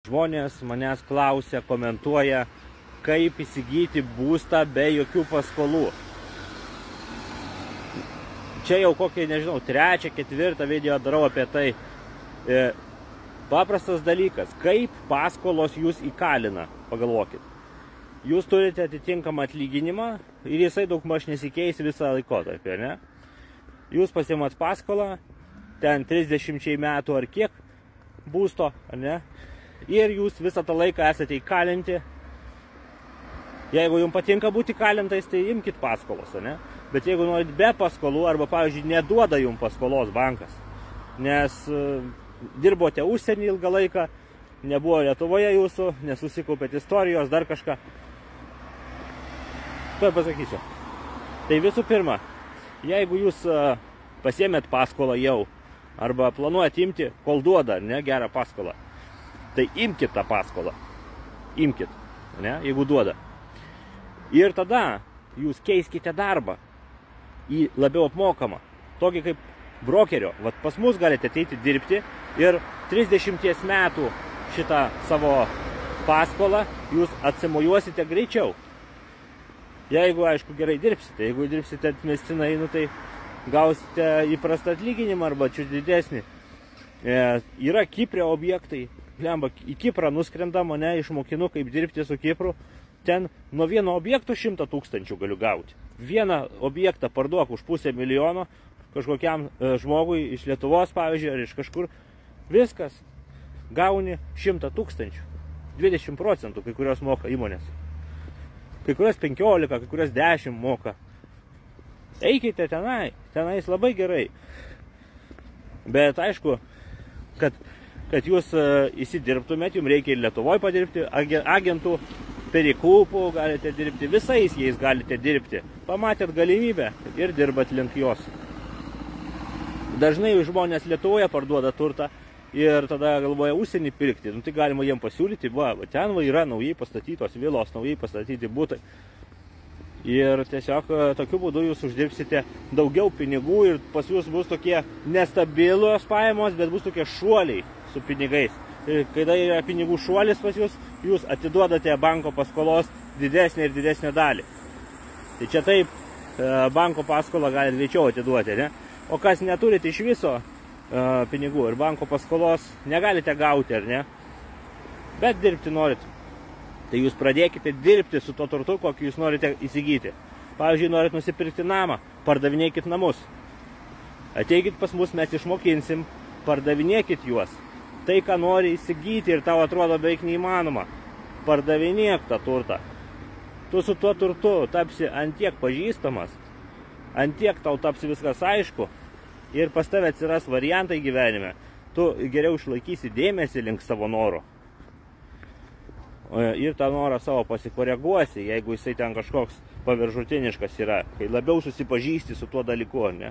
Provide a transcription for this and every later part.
Žmonės manęs klausia, komentuoja, kaip įsigyti būstą be jokių paskolų. Čia jau kokį, nežinau, 3, 4 video darau apie tai. Paprastas dalykas, kaip paskolos jūs įkalina, pagalvokit. Jūs turite atitinkamą atlyginimą ir jisai daugmaž nesikeis visą laikotarpį, ne? Jūs pasiimat paskolą, ten 30 metų ar kiek būsto, ne? Ir jūs visą tą laiką esate įkalinti. Jeigu jums patinka būti įkalintais, tai imkit paskolos, ne? Bet jeigu norit be paskolų, arba, pavyzdžiui, neduoda jums paskolos bankas, nes dirbote užsienį ilgą laiką, nebuvo Lietuvoje jūsų, nesusikaupėt istorijos, dar kažką, tuoj pasakysiu. Tai visų pirma, jeigu jūs pasiėmėt paskolą jau, arba planuojat imti, kol duoda, ne, gerą paskolą, tai imkit tą paskolą. Imkit, ne, jeigu duoda. Ir tada jūs keiskite darbą į labiau apmokamą. Tokį kaip brokerio. Vat pas mus galite ateiti dirbti ir 30 metų šitą savo paskolą jūs atsimojuosite greičiau. Jeigu, aišku, gerai dirbsite. Jeigu dirbsite atmestinai, nu, tai gausite įprastą atlyginimą arba čia didesnį. Yra Kiprė objektai. Lemba, į Kiprą nuskrendam, mane išmokinu, kaip dirbti su Kipru. Ten nuo vieno objekto 100 000 galiu gauti. Vieną objektą parduok už 500 000 kažkokiam žmogui iš Lietuvos, pavyzdžiui, ar iš kažkur. Viskas. Gauni 100 000. 20% kai kurios moka įmonės. Kai kurios 15, kai kurios 10 moka. Eikite tenai. Tenais labai gerai. Bet aišku, kad jūs įsidirbtumėt, jums reikia ir Lietuvoje padirbti, agentų, perikūpų galite dirbti, visais jais galite dirbti. Pamatėt galimybę ir dirbat link jos. Dažnai žmonės Lietuvoje parduoda turtą ir tada galvoja užsienį pirkti. Nu, tai galima jiem pasiūlyti, va, ten va yra naujai pastatytos vilos, naujai pastatyti būtai. Ir tiesiog tokiu būdu jūs uždirbsite daugiau pinigų ir pas jūs bus tokie nestabilos pajamos, bet bus tokie šuoliai su pinigais. Ir kai yra pinigų šuolis pas jūs, jūs atiduodate banko paskolos didesnę ir didesnę dalį. Tai čia taip banko paskolą galite greičiau atiduoti, ne? O kas neturite iš viso pinigų ir banko paskolos negalite gauti, ar ne? Bet dirbti norit. Tai jūs pradėkite dirbti su to turtu, kokį jūs norite įsigyti. Pavyzdžiui, norit nusipirkti namą, pardavinėkit namus. Ateikit pas mus, mes išmokinsim, pardavinėkit juos. Tai, ką nori įsigyti ir tau atrodo beveik neįmanoma, pardavinėk tą turtą. Tu su tuo turtu tapsi antiek pažįstamas, antiek tau taps viskas aišku ir pas tave atsiras variantai gyvenime. Tu geriau išlaikysi dėmesį link savo noro. Ir tą norą savo pasikoreguosi, jeigu jisai ten kažkoks paviršutiniškas yra, kai labiau susipažįsti su tuo dalyku, ne?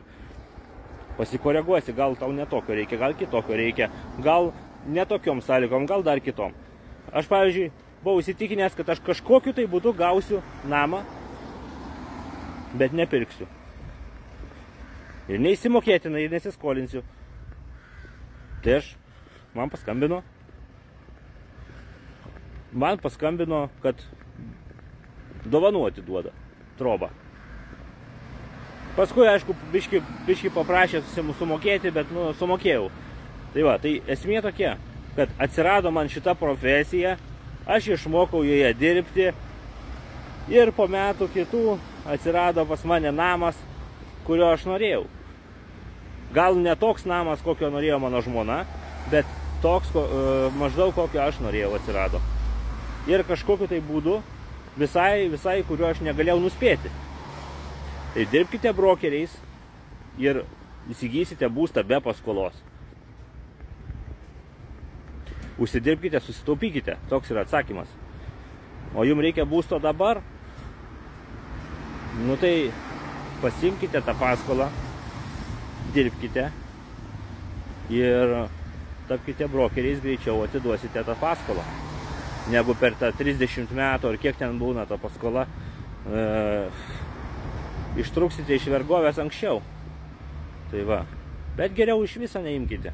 Pasikoreguosi, gal tau netokio reikia, gal kitokio reikia, gal netokiom sąlygom, gal dar kitom. Aš, pavyzdžiui, buvau įsitikinęs, kad aš kažkokiu tai būdu gausiu namą, bet nepirksiu. Ir neįsimokėtinai, ir nesiskolinsiu. Tai man paskambino, kad dovanų atiduoda trobą. Paskui, aišku, biški paprašė sumokėti, bet, nu, sumokėjau. Tai va, tai esmė tokia, kad atsirado man šita profesija, aš išmokau joje dirbti ir po metų kitų atsirado pas mane namas, kurio aš norėjau. Gal ne toks namas, kokio norėjo mano žmona, bet toks maždaug kokio aš norėjau atsirado. Ir kažkokiu tai būdu visai, kuriuo aš negalėjau nuspėti. Tai dirbkite brokeriais ir įsigysite būstą be paskolos. Užsidirbkite, susitaupykite. Toks yra atsakymas. O jums reikia būsto dabar? Nu tai pasimkite tą paskolą, dirbkite ir tapkite brokeriais, greičiau atiduosite tą paskolą. Negu per tą 30 metų, ar kiek ten būna ta paskola, ištruksite iš vergovės anksčiau. Tai va. Bet geriau iš viso neimkite.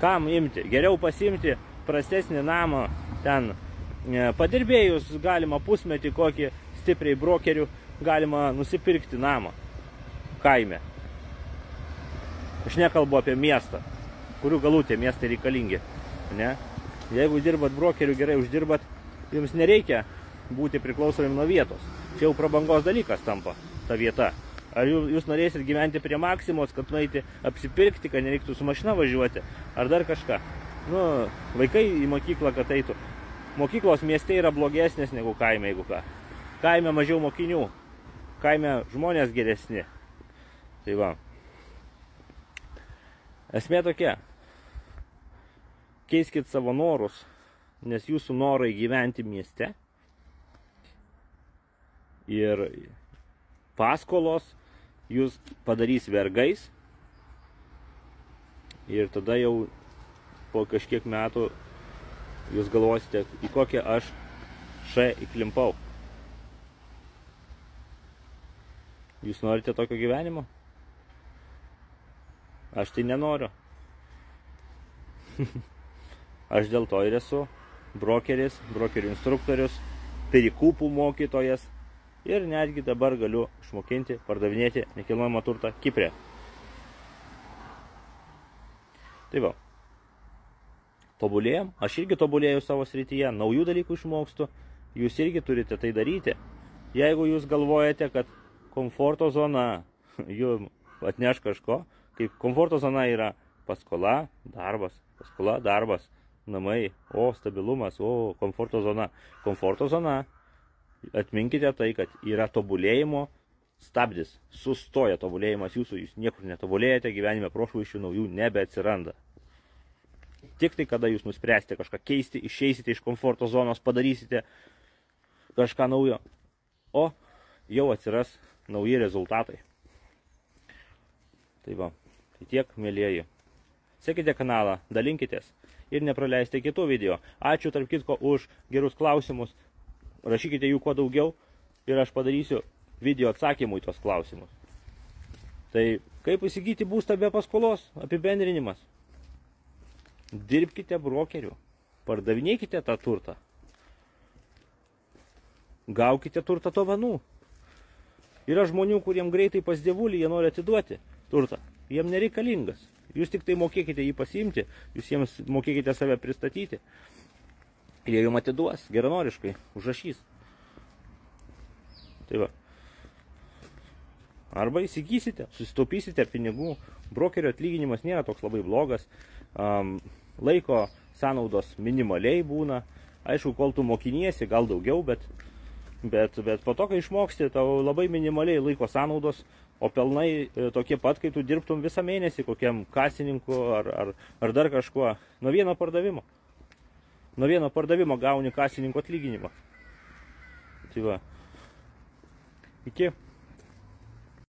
Kam imti? Geriau pasimti prastesnį namą, ten padirbėjus galima pusmetį kokį stipriai brokerių, galima nusipirkti namą kaime. Aš nekalbu apie miestą, kurių galų tie miestai reikalingi. Ne? Jeigu dirbat brokerių, gerai uždirbat, jums nereikia būti priklausomi nuo vietos. Čia jau prabangos dalykas tampa ta vieta. Ar jūs norėsit gyventi prie Maksimos, kad nueiti apsipirkti, kad nereiktų su mašina važiuoti, ar dar kažką. Nu, vaikai į mokyklą, kad eitų. Mokyklos mieste yra blogesnės negu kaime, jeigu ką. Kaime mažiau mokinių, kaime žmonės geresni. Tai va. Esmė tokia. Keiskit savo norus, nes jūsų norai gyventi mieste ir paskolos jūs padarys vergais ir tada jau po kažkiek metų jūs galvosite, į kokią aš įklimpau. Jūs norite tokio gyvenimo? Aš tai nenoriu. Aš dėl to ir esu brokeris, brokerių instruktorius, perikūpų mokytojas ir netgi dabar galiu išmokinti, pardavinėti nekilnojamą turtą Kipre. Tai va. Tobulėjam, aš irgi tobulėju savo srityje, naujų dalykų išmokstu, jūs irgi turite tai daryti. Jeigu jūs galvojate, kad komforto zona jums atneš kažko, kaip komforto zona yra paskola, darbas, namai, stabilumas, komforto zona. Komforto zona, atminkite tai, kad yra tobulėjimo stabdis, sustoja tobulėjimas jūsų, jūs niekur netobulėjate, gyvenime prošvaisčių naujų nebeatsiranda. Tik tai, kada jūs nuspręsite kažką keisti, išeisite iš komforto zonos, padarysite kažką naujo, o jau atsiras nauji rezultatai. Tai va, tai tiek, mėlyjeji. Sekite kanalą, dalinkitės ir nepraleisite kitų video. Ačiū tarp kitko už gerus klausimus, rašykite jų kuo daugiau ir aš padarysiu video atsakymų į tos klausimus. Tai kaip įsigyti būstą be paskolos? Apibendrinimas. Dirbkite brokeriu, pardavinėkite tą turtą, gaukite turtą dovanų. Yra žmonių, kuriem greitai pas dievulį, jie nori atiduoti turtą, jiem nereikalingas. Jūs tik tai mokėkite jį pasiimti, jūs jiems mokėkite save pristatyti ir jie jums atiduos geranoriškai, užrašys. Tai va. Arba įsigysite, susitaupysite pinigų, brokerio atlyginimas nėra toks labai blogas. Laiko sąnaudos minimaliai būna, aišku, kol tu mokiniesi, gal daugiau, bet po to, kai išmoksti, tau labai minimaliai laiko sąnaudos, o pelnai tokie pat, kai tu dirbtum visą mėnesį kokiam kasininku ar dar kažkuo, nuo vieno pardavimo. Nuo vieno pardavimo gauni kasininko atlyginimą. Tai va. Iki.